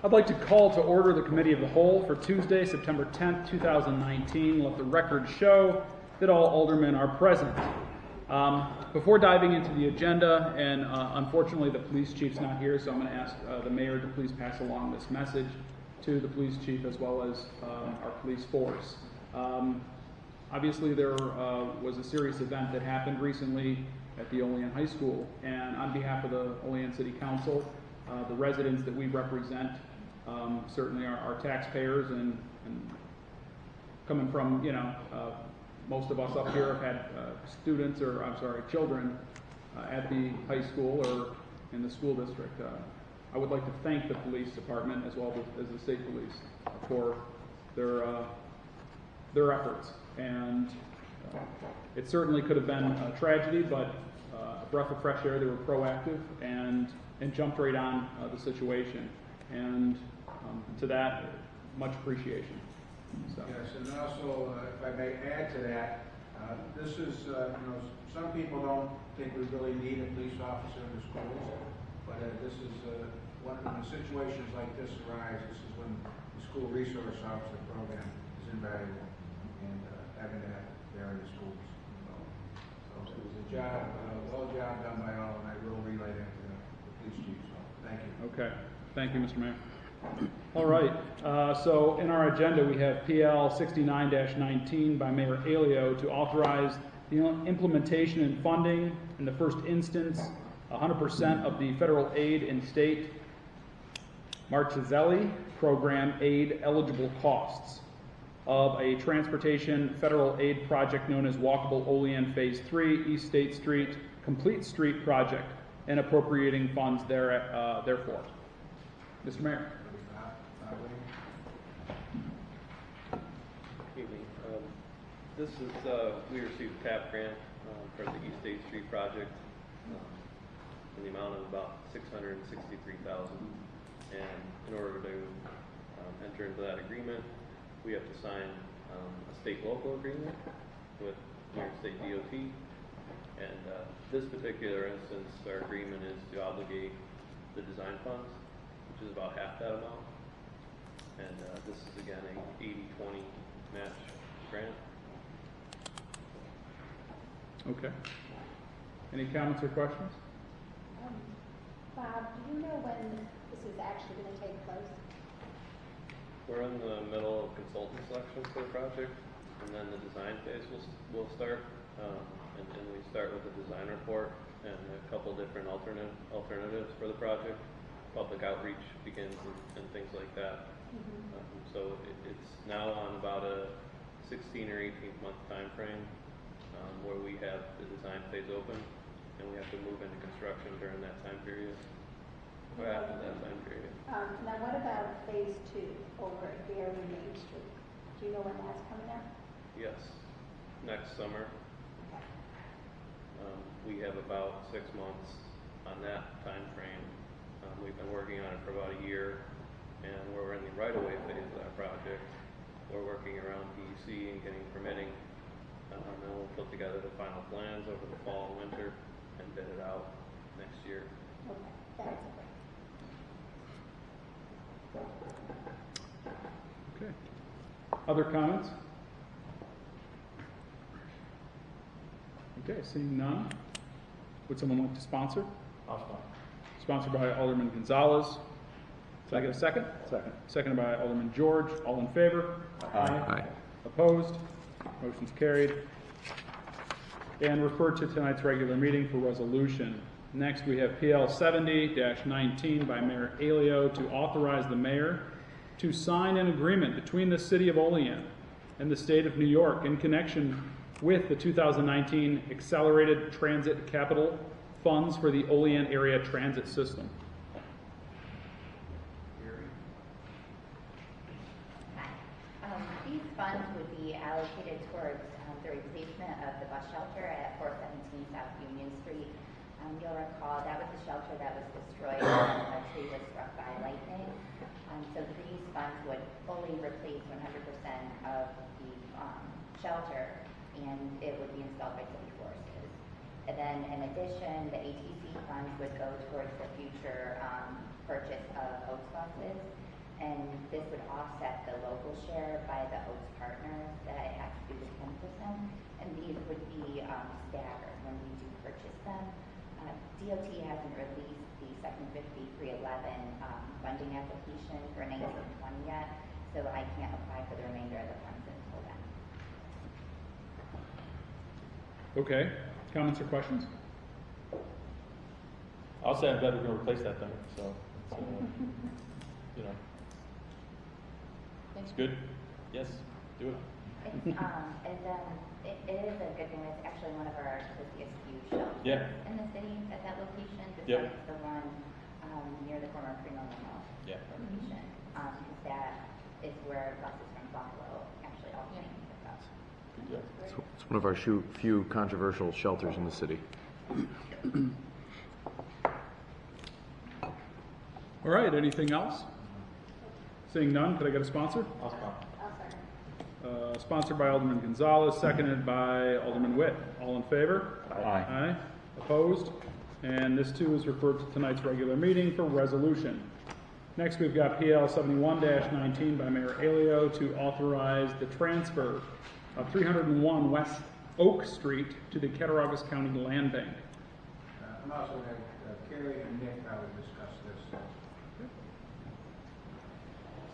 I'd like to call to order the Committee of the Whole for Tuesday, September 10th, 2019. Let the record show that all aldermen are present. Before diving into the agenda, and unfortunately the police chief's not here, so I'm going to ask the mayor to please pass along this message to the police chief as well as our police force. Obviously there was a serious event that happened recently at the Olean High School, and on behalf of the Olean City Council, the residents that we represent, certainly our taxpayers, and coming from, most of us up here have had students, or I'm sorry, children at the high school or in the school district. I would like to thank the police department as well as the state police for their efforts. And it certainly could have been a tragedy, but a breath of fresh air. They were proactive and jumped right on the situation. And to that, much appreciation. So. Yes, and also, if I may add to that, this is, some people don't think we really need a police officer in the schools, but this is when situations like this arise, this is when the school resource officer program is invaluable, and having that there in the schools. So it was a job, well job done by all, and I will relay that to the police chief. So thank you. Okay, thank you, Mr. Mayor. All right, so in our agenda we have PL 69-19 by Mayor Aiello to authorize the implementation and funding in the first instance 100% of the federal aid and state Marchiselli program aid eligible costs of a transportation federal aid project known as Walkable Olean Phase III East State Street Complete Street Project, and appropriating funds therefore. Mr. Mayor. This is, we received a TAP grant for the East State Street project in the amount of about $663,000. And in order to enter into that agreement, we have to sign a state-local agreement with New York State DOT. And this particular instance, our agreement is to obligate the design funds, which is about half that amount. And this is again a 80-20 match grant. Okay. Any comments or questions? Bob, do you know when this is actually going to take place? We're in the middle of consultant selection for the project, and then the design phase will start. And then we start with a design report and a couple different alternatives for the project. Public outreach begins and things like that. So it's now on about a 16 or 18 month time frame where we have the design phase open, and we have to move into construction during that time period, or after that time period. Now what about phase 2 over at Gary Main Street? Do you know when that's coming up? Yes, next summer. Okay. We have about 6 months on that time frame. We've been working on it for about a year, and we're in the right-of-way phase of that project. We're working around DEC and getting permitting, and then we'll put together the final plans over the fall and winter and bid it out next year. Okay, that's okay. Okay. Other comments? Okay, seeing none. Would someone like to sponsor? I'll sponsor. Sponsored by Alderman Gonzalez. Can I get a second? Second. Seconded by Alderman George. All in favor? Aye. Opposed? Motion's carried. And referred to tonight's regular meeting for resolution. Next we have PL 70-19 by Mayor Aiello to authorize the mayor to sign an agreement between the City of Olean and the State of New York in connection with the 2019 Accelerated Transit Capital Funds for the Olean Area Transit System. These funds would be allocated towards the replacement of the bus shelter at 417 South Union Street. You'll recall that was the shelter that was destroyed when a tree was struck by lightning. So these funds would fully replace 100% of the shelter, and it would be installed by city forces. And then in addition, the ATC funds would go towards the future purchase of Oaks buses, and this would offset the local share by the Oaks partners that it has to do with 10%, and these would be staggered when we do purchase them. DOT hasn't released the Section 5311 funding application for 1920 yet, so I can't apply for the remainder of the funds until then. Okay, comments or questions? I'll say I'm glad we're going to replace that thing. So, you know, it's good. Yes, do it. It's, it is a good thing. It's actually one of our busiest few shelters in the city at that location, besides the one near the former Primo Limo location. Because that is where buses from Buffalo actually all came to pick up. It's one of our few controversial shelters in the city. All right, anything else? Seeing none, could I get a sponsor? I'll sponsor. Sponsored by Alderman Gonzalez, seconded by Alderman Witt. All in favor? Aye. Opposed? And this too is referred to tonight's regular meeting for resolution. Next, we've got PL 71-19 by Mayor Aiello to authorize the transfer of 301 West Oak Street to the Cattaraugus County Land Bank. I'm also going to Carrie and Nick probably discuss this.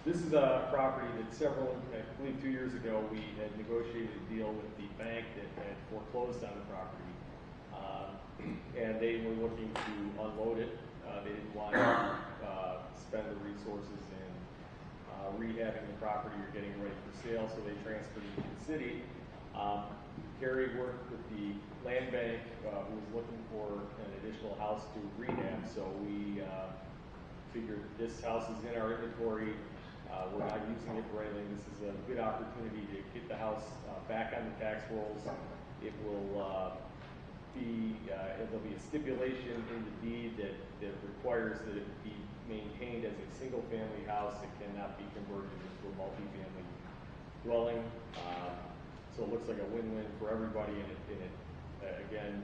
This is a property that I believe 2 years ago, we had negotiated a deal with the bank that had foreclosed on the property. And they were looking to unload it. They didn't want to spend the resources in rehabbing the property or getting it ready for sale, so they transferred it to the city. Carrie worked with the land bank, who was looking for an additional house to rehab, so we figured this house is in our inventory. We're not using it for anything. This is a good opportunity to get the house back on the tax rolls. It will there'll be a stipulation in the deed that requires that it be maintained as a single-family house. It cannot be converted into a multi-family dwelling. So it looks like a win-win for everybody, and it again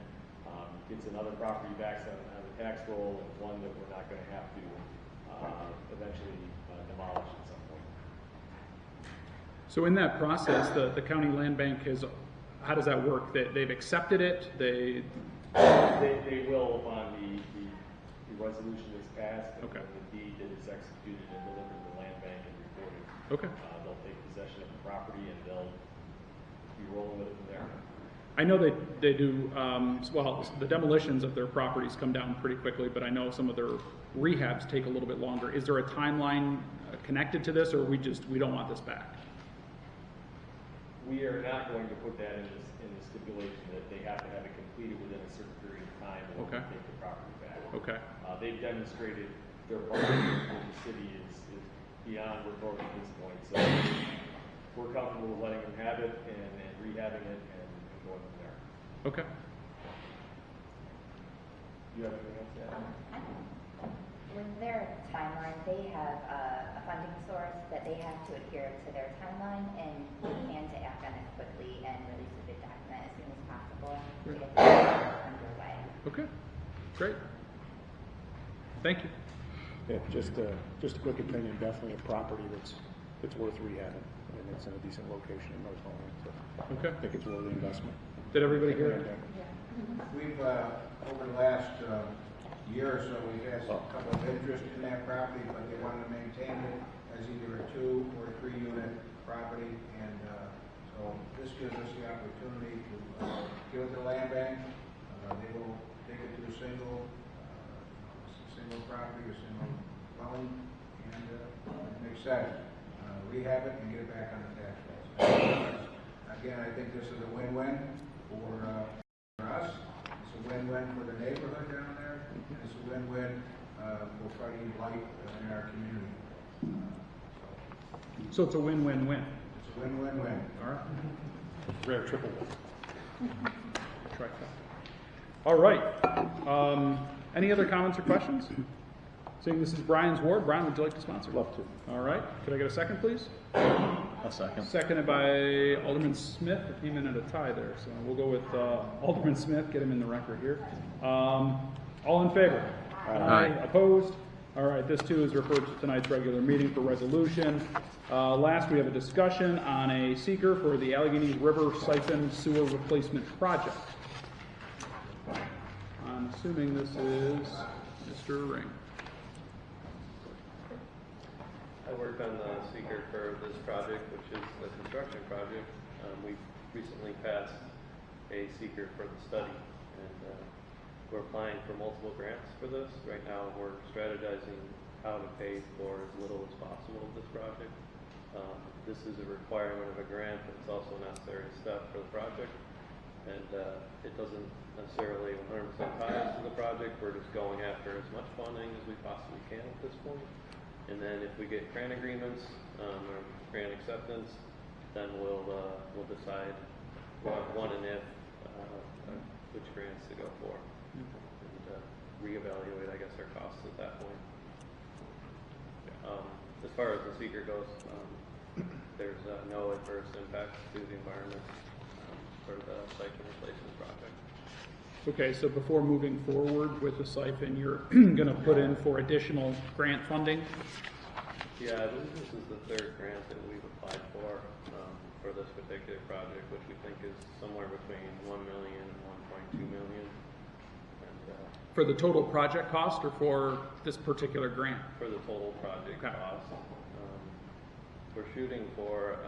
gets another property back on the tax roll, and one that we're not going to have to eventually demolish at some point. So in that process, the county land bank has, how does that work? They've accepted it? They will upon the resolution is passed, and Okay. the deed that is executed and delivered to the land bank and recorded. Okay. They'll take possession of the property and they'll be rolling with it from there. I know they do, well, the demolitions of their properties come down pretty quickly, but I know some of their rehabs take a little bit longer. Is there a timeline connected to this, or we don't want this back? We are not going to put that in the stipulation that they have to have it completed within a certain period of time in order to take the property back. Okay. They've demonstrated their partnership with the city is beyond reproach at this point, so we're comfortable with letting them have it and rehabbing it and going from there. Okay. Do you have anything else to add? With their timeline, they have a funding source that they have to adhere to their timeline, and we plan to act on it quickly and release a bid document as soon as possible to get the process underway. Okay. Great. Thank you. Yeah, just a quick opinion. Definitely a property that's worth rehabbing, and it's in a decent location in North Olean. So Okay. I think it's worth the investment. Did everybody hear it? We've, over the last year or so, we've had a couple of interest in that property, but they wanted to maintain it as either a 2 or 3 unit property, and so this gives us the opportunity to give it to the land bank. They will take it to a single property or single dwelling, and it makes sense. Rehab it and get it back on the tax rolls. Again, I think this is a win-win for us. It's a win-win for the neighborhood down there. It's a win-win for fighting blight in our community. So it's a win-win-win. It's a win-win-win. All right. Rare triple win. All right. Any other comments or questions? Seeing this is Brian's ward, Brian, would you like to sponsor? Love to. All right. Could I get a second, please? I'll second. Seconded by Alderman Smith. It came in at a tie there, so we'll go with Alderman Smith. Get him in the record here. All in favor? Aye. Opposed? All right, this too is referred to tonight's regular meeting for resolution. Last, we have a discussion on a seeker for the Allegheny River Siphon Sewer Replacement Project. I'm assuming this is Mr. Ring. I work on the seeker for this project, which is the construction project. We recently passed a seeker for the study, and we're applying for multiple grants for this. Right now, we're strategizing how to pay for as little as possible of this project. This is a requirement of a grant, but it's also a necessary step for the project. And it doesn't necessarily 100% tie us to the project. We're just going after as much funding as we possibly can at this point. And then if we get grant agreements or grant acceptance, then we'll decide when and if which grants to go for, and reevaluate, I guess, our costs at that point. As far as the seeker goes, there's no adverse impacts to the environment for the siphon replacement project. Okay, so before moving forward with the siphon, you're going to put in for additional grant funding? Yeah, I believe this is the third grant that we've applied for this particular project, which we think is somewhere between $1 million and $1.2 million. And, for the total project cost or for this particular grant? for the total project Okay. cost. We're shooting for,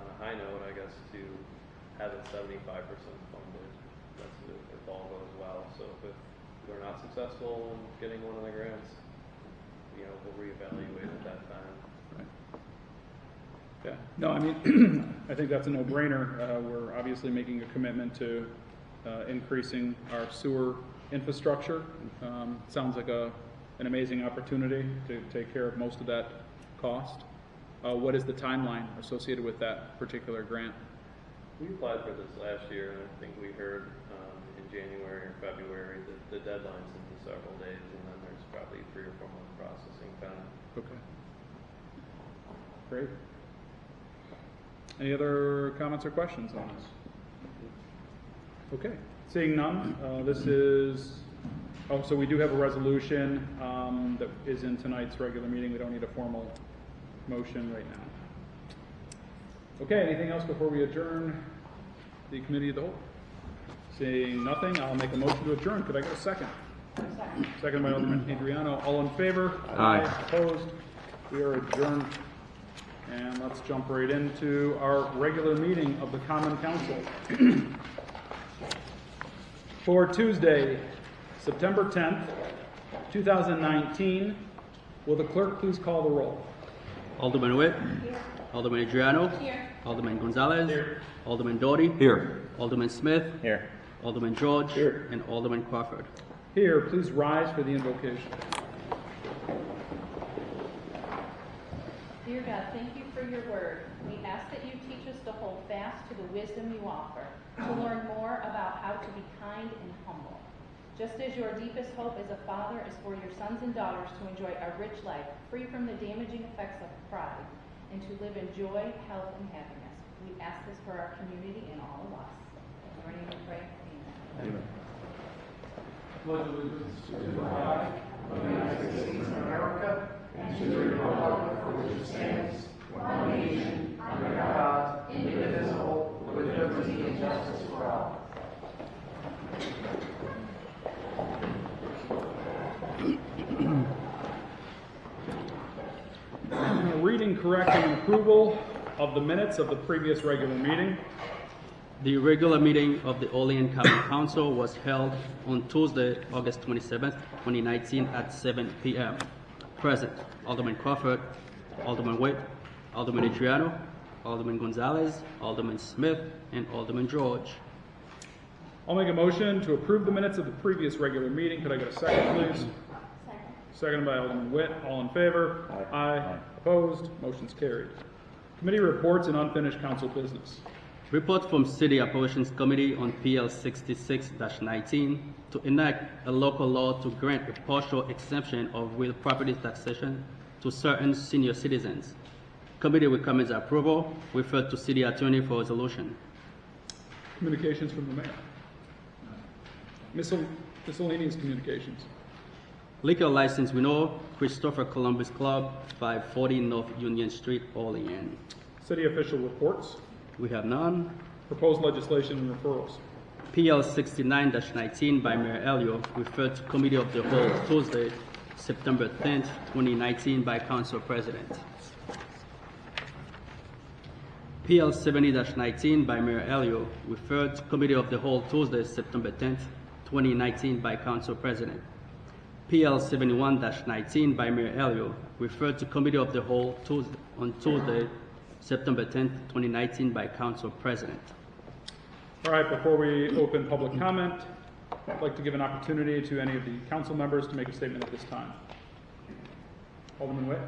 on a high note, I guess, to have it 75% funded. That's if all goes well. So if we're not successful in getting one of the grants, we'll reevaluate at that time. Yeah, no, I mean, I think that's a no-brainer. We're obviously making a commitment to increasing our sewer infrastructure. Sounds like an amazing opportunity to take care of most of that cost. What is the timeline associated with that particular grant? We applied for this last year, and I think we heard in January or February that the deadline's in several days, and then there's probably 3 or 4 month processing time. Okay. Great. Any other comments or questions on this? Okay. Seeing none, this is, so we do have a resolution that is in tonight's regular meeting. We don't need a formal motion right now. Okay, anything else before we adjourn the committee of the whole? Seeing nothing, I'll make a motion to adjourn. Could I get a second? Second by Alderman Adriano. All in favor? Aye. Opposed? We are adjourned. And let's jump right into our regular meeting of the Common Council. For Tuesday, September 10th, 2019, will the clerk please call the roll? Alderman Witt. Here. Alderman Adriano. Here. Alderman Gonzalez. Here. Alderman Doughty. Here. Alderman Smith. Here. Alderman George. Here. And Alderman Crawford. Here, please rise for the invocation. Dear God, thank you for your word. We ask that you teach us to hold fast to the wisdom you offer, to learn more about how to be kind and humble. Just as your deepest hope as a father is for your sons and daughters to enjoy a rich life, free from the damaging effects of pride, and to live in joy, health, and happiness. We ask this for our community and all of us. In your name we pray. Amen. Pledge allegiance to the flag of the United States of America and to the republic for which it stands, one nation, under God, indivisible, with liberty and justice for all. Reading, correcting, and approval of the minutes of the previous regular meeting. The regular meeting of the Olean County Council was held on Tuesday, August 27th, 2019 at 7 p.m. Present, Alderman Crawford, Alderman Witt, Alderman Adriano, Alderman Gonzalez, Alderman Smith, and Alderman George. I'll make a motion to approve the minutes of the previous regular meeting. Could I get a second, please? Second. Seconded by Alderman Witt. All in favor? Aye. Opposed? Motion's carried. Committee reports and unfinished council business. Report from City Operations Committee on PL 66-19 to enact a local law to grant a partial exemption of real property taxation to certain senior citizens. Committee recommends approval. Refer to City Attorney for resolution. Communications from the mayor. Miscellaneous communications. Liquor license renewal, Christopher Columbus Club, 540 North Union Street, Olean. City official reports. We have none. Proposed legislation and referrals. PL 69-19 by Mayor Aiello, referred to Committee of the Whole Tuesday, September 10th, 2019 by Council President. PL 70-19 by Mayor Aiello, referred to Committee of the Whole Tuesday, September 10th, 2019 by Council President. PL 71-19 by Mayor Aiello, referred to Committee of the Whole on Tuesday, September 10th, 2019 by Council President. All right, before we open public comment, I'd like to give an opportunity to any of the council members to make a statement at this time. Alderman Witt.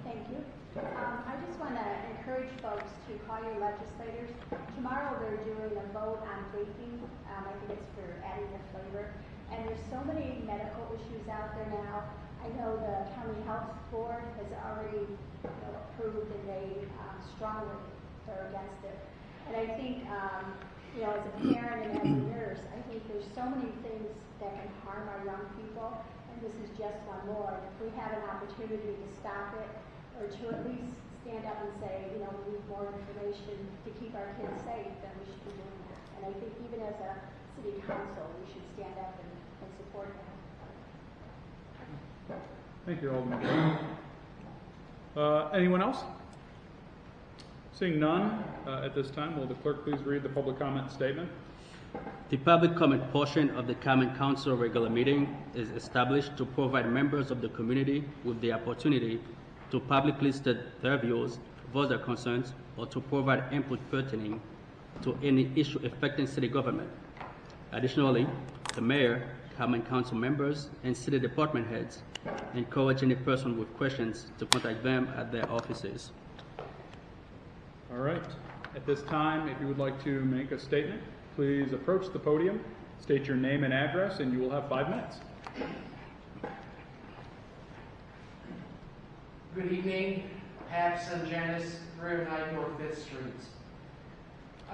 Thank you. I just want to encourage folks to call your legislators. Tomorrow they're doing a vote on vaping. I think it's for adding the flavor. And there's so many medical issues out there now. I know the County Health Board has already approved and they strongly are against it. And I think, as a parent and as a nurse, I think there's so many things that can harm our young people, and this is just one more. And if we have an opportunity to stop it, or to at least stand up and say, we need more information to keep our kids safe, then we should be doing that. And I think even as a city council, we should stand up and support that. Thank you, Alderman. Anyone else? Seeing none, at this time, will the clerk please read the public comment statement? The public comment portion of the Common Council regular meeting is established to provide members of the community with the opportunity to publicly state their views, voice their concerns, or to provide input pertaining to any issue affecting city government. Additionally, the mayor, Common Council members, and city department heads encourage any person with questions to contact them at their offices. All right. At this time, if you would like to make a statement, please approach the podium, state your name and address, and you will have 5 minutes. Good evening, Paps and Janice, 309 North 5th Street.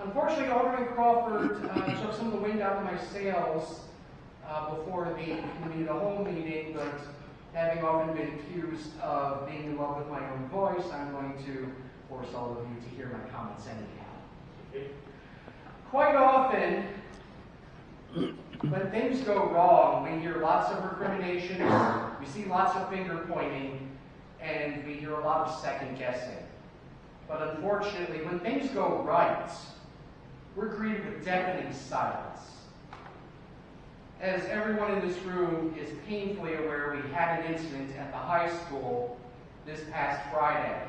Unfortunately, Alderman Crawford took some of the wind out of my sails before the Committee of the Whole meeting, but having often been accused of being in love with my own voice, I'm going to force all of you to hear my comments anyhow. Quite often, when things go wrong, we hear lots of recriminations, we see lots of finger pointing, and we hear a lot of second guessing. But unfortunately, when things go right, we're greeted with deafening silence. As everyone in this room is painfully aware, we had an incident at the high school this past Friday.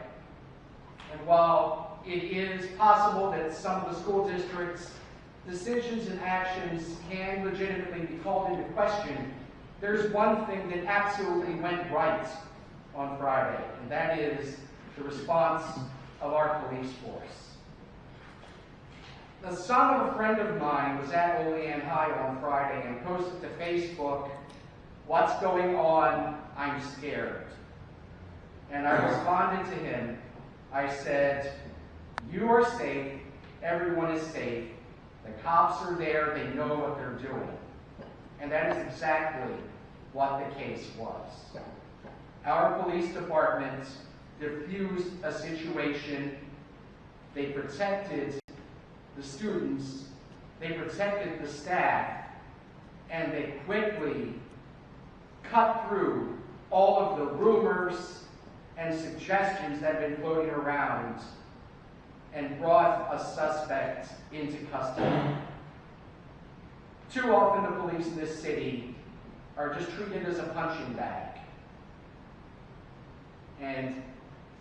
And while it is possible that some of the school district's decisions and actions can legitimately be called into question, there's one thing that absolutely went right on Friday, and that is the response of our police force. The son of a friend of mine was at Olean High on Friday and posted to Facebook, "What's going on? I'm scared." And I responded to him. I said, "You are safe. Everyone is safe. The cops are there. They know what they're doing." And that is exactly what the case was. Our police department diffused a situation. They protected the students, they protected the staff, and they quickly cut through all of the rumors and suggestions that have been floating around and brought a suspect into custody. Too often the police in this city are just treated as a punching bag. And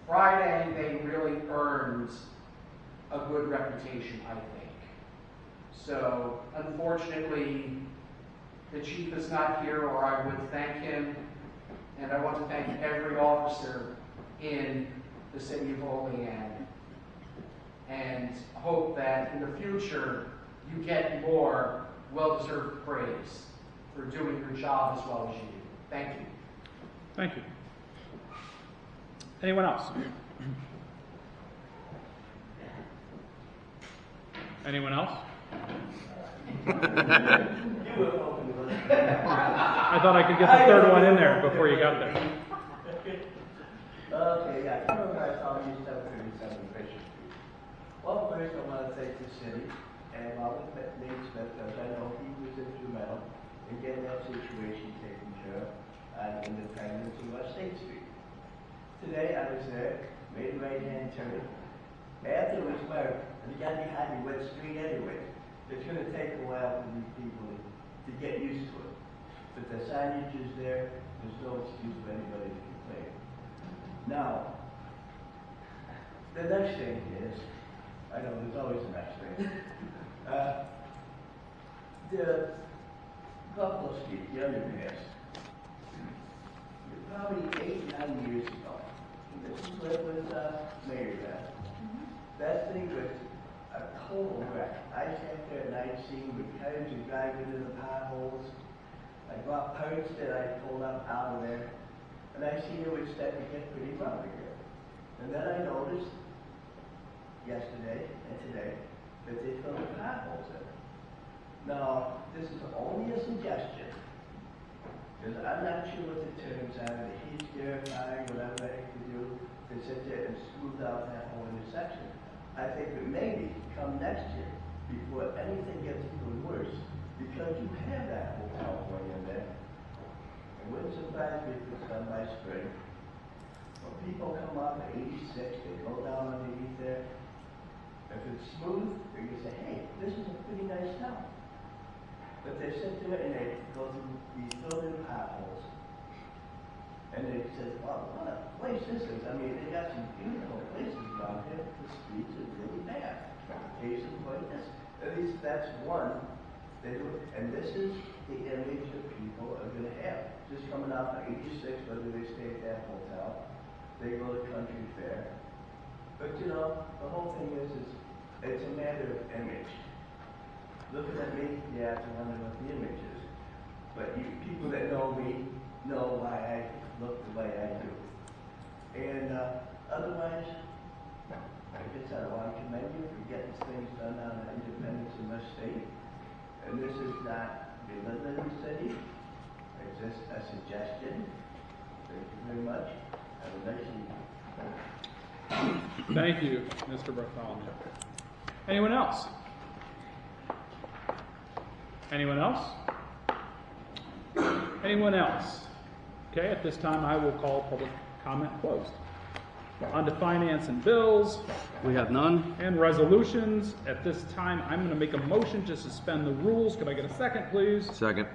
Friday, they really earned a good reputation, I think. So, unfortunately, the chief is not here, or I would thank him. And I want to thank every officer in the City of Olean. And hope that in the future, you get more well-deserved praise for doing your job as well as you do. Thank you. Thank you. Anyone else? Anyone else? You will open the I thought I could get the third one in there before you got there. Okay, yeah, Cattaraugus County Land Bank, 737 Bishop Street. Well, first I want to thank the city and Robert Nate Smith, because I know he was instrumental in getting that situation taken care of on Independence and West State Street. Today I was there, made a right-hand turn. After it was marked, and you got to be happy with street anyway. It's going to take a while for these people to get used to it. But the signage is there, there's no excuse for anybody to complain. Now, the next thing is, I know there's always a next thing. The Buffalo Street, the underpass, probably 8-9 years ago, and this is where it was mayor then. That thing was a total wreck. I sat there at night seeing the cars were driving into the potholes. I brought parts that I pulled up out of there, and I seen it was starting to get pretty rough again. And then I noticed yesterday and today that they filled the potholes in. Now, this is only a suggestion, because I'm not sure what the terms are, the heat verifying, whatever they have to do to sit there and smooth out that whole intersection. I think that maybe come next year, before anything gets even worse, because you have that hotel going in there, it wouldn't surprise me if it's done by spring. When people come up at 86, they go down underneath there. If it's smooth, they can say, hey, this is a pretty nice town. But they sit there and they go through these filled-in potholes, and they say, wow, what a place this is. I mean, they got some beautiful places around here. The streets are really bad. Case in point, at least that's one. They do it. And this is the image that people are going to have. Just coming out from 86, whether they stay at that hotel, they go to country fair. But you know, the whole thing is it's a matter of image. Looking at me, yeah, I wonder what the image is. But you people that know me know why I look the way I do. And otherwise, I guess I want to commend you for getting things done on Independence in my state. And this is not belittling the city. It's just a suggestion. Thank you very much. Have a nice evening. Thank you, Mr. Bartholomew. Anyone else? Anyone else? Anyone else? Okay, at this time I will call public comment closed. On to finance and bills. We have none. And resolutions. At this time, I'm going to make a motion to suspend the rules. Could I get a second, please? Second.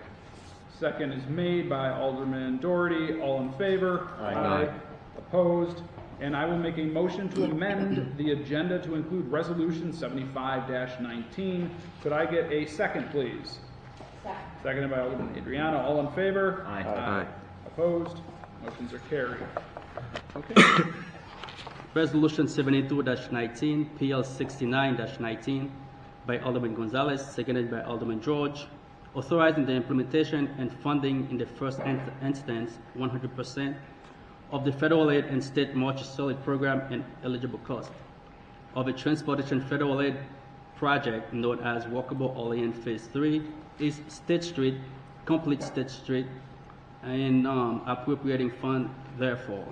Second is made by Alderman Doherty. All in favor? Aye. Opposed? And I will make a motion to amend the agenda to include Resolution 75-19. Could I get a second, please? Second. Seconded by Alderman Adriano. All in favor? Aye. Aye. Opposed? Motions are carried. Okay. Resolution 72-19, PL 69-19 by Alderman Gonzalez, seconded by Alderman George, authorizing the implementation and funding in the first instance 100% of the federal aid and state Marchiselli program and eligible cost of a transportation federal aid project known as Walkable Olean Phase III, East State Street, Complete State Street, and appropriating fund therefore.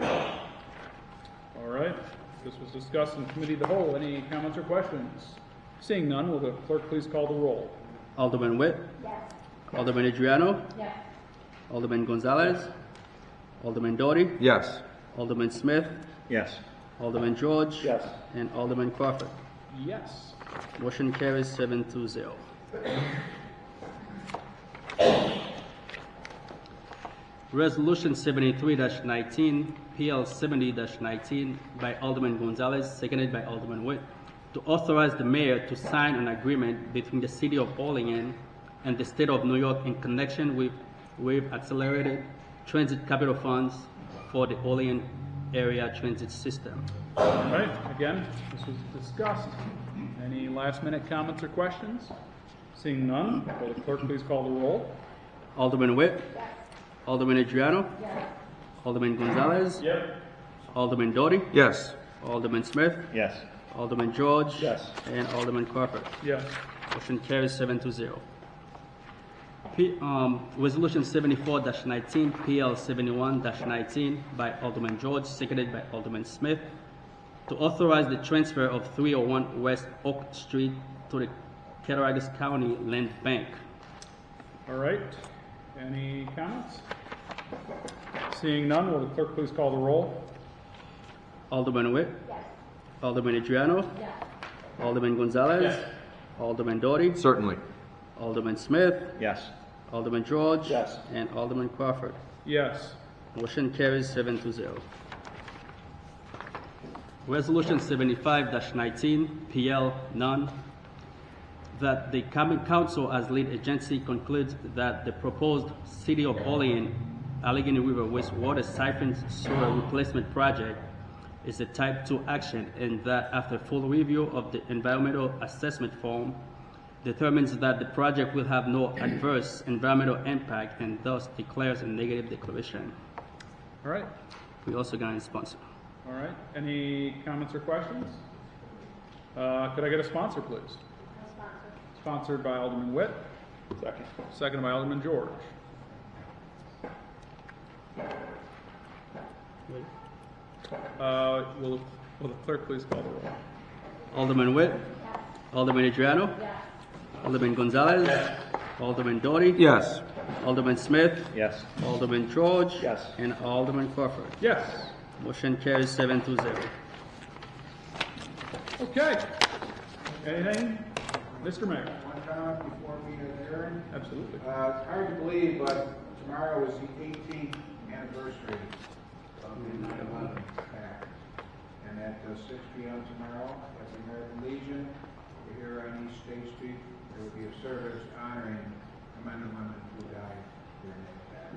All right. This was discussed in committee of the whole. Any comments or questions? Seeing none, will the clerk please call the roll? Alderman Witt? Yes. Alderman Adriano? Yes. Alderman Gonzalez? Alderman Doherty? Yes. Alderman Smith? Yes. Alderman George? Yes. And Alderman Crawford. Yes. Motion carries 7-0. Resolution 73-19, PL 70-19 by Alderman Gonzalez, seconded by Alderman Witt, to authorize the mayor to sign an agreement between the City of Olean and the State of New York in connection with accelerated transit capital funds for the Olean Area Transit System. All right. Again, this was discussed. Any last-minute comments or questions? Seeing none, will the clerk please call the roll? Alderman Witt? Yes. Alderman Adriano? Yes. Alderman Gonzalez? Yep. Alderman Doherty? Yes. Alderman Smith? Yes. Alderman George? Yes. And Alderman Crawford. Yes. Motion carries 7-0. Resolution 74-19, PL 71-19 by Alderman George, seconded by Alderman Smith, to authorize the transfer of 301 West Oak Street to the Cattaraugus County Land Bank. All right. Any comments? Seeing none, will the clerk please call the roll? Alderman Witt? Yes. Alderman Adriano? Yes. Alderman Gonzalez? Yes. Alderman Doughty? Certainly. Alderman Smith? Yes. Alderman George? Yes. And Alderman Crawford. Yes. Motion carries 7-0. Resolution 75-19, PL none, that the Common Council as lead agency concludes that the proposed City of Olean Allegheny River wastewater siphon sewer replacement project is a type 2 action, and that after full review of the environmental assessment form determines that the project will have no adverse environmental impact and thus declares a negative declaration. All right. We also got a sponsor. All right. Any comments or questions? Could I get a sponsor, please? Sponsored by Alderman Witt. Second. Seconded by Alderman George. Will the clerk please call the roll? Alderman Witt? Alderman Adriano? Alderman Gonzalez? Alderman Doughty? Yes. Alderman Smith? Yes. Alderman George? Yes. And Alderman Crawford. Yes. Motion carries 7-0. Okay. Anything? Mr. Mayor. One comment before we adjourn. Absolutely. It's hard to believe, but tomorrow is the 18th anniversary of the 9/11 attack. And at 6 p.m. tomorrow, at the American Legion, here on East State Street, there will be a service honoring the men and women who died during that attack.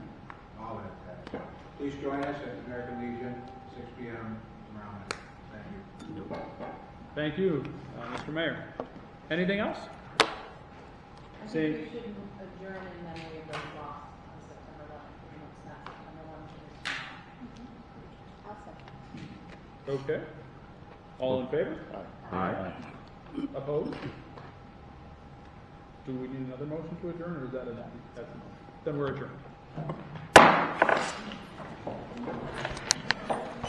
All that attack. Please join us at the American Legion, 6 p.m. tomorrow night. Thank you. Thank you, Mr. Mayor. Anything else? I Say- think we should adjourn in memory of those lost on September 11th, even though it's not September 11th. I'll second. Okay. All in favor? Aye. Opposed? Do we need another motion to adjourn, or is that enough? That's enough. Then we're adjourned.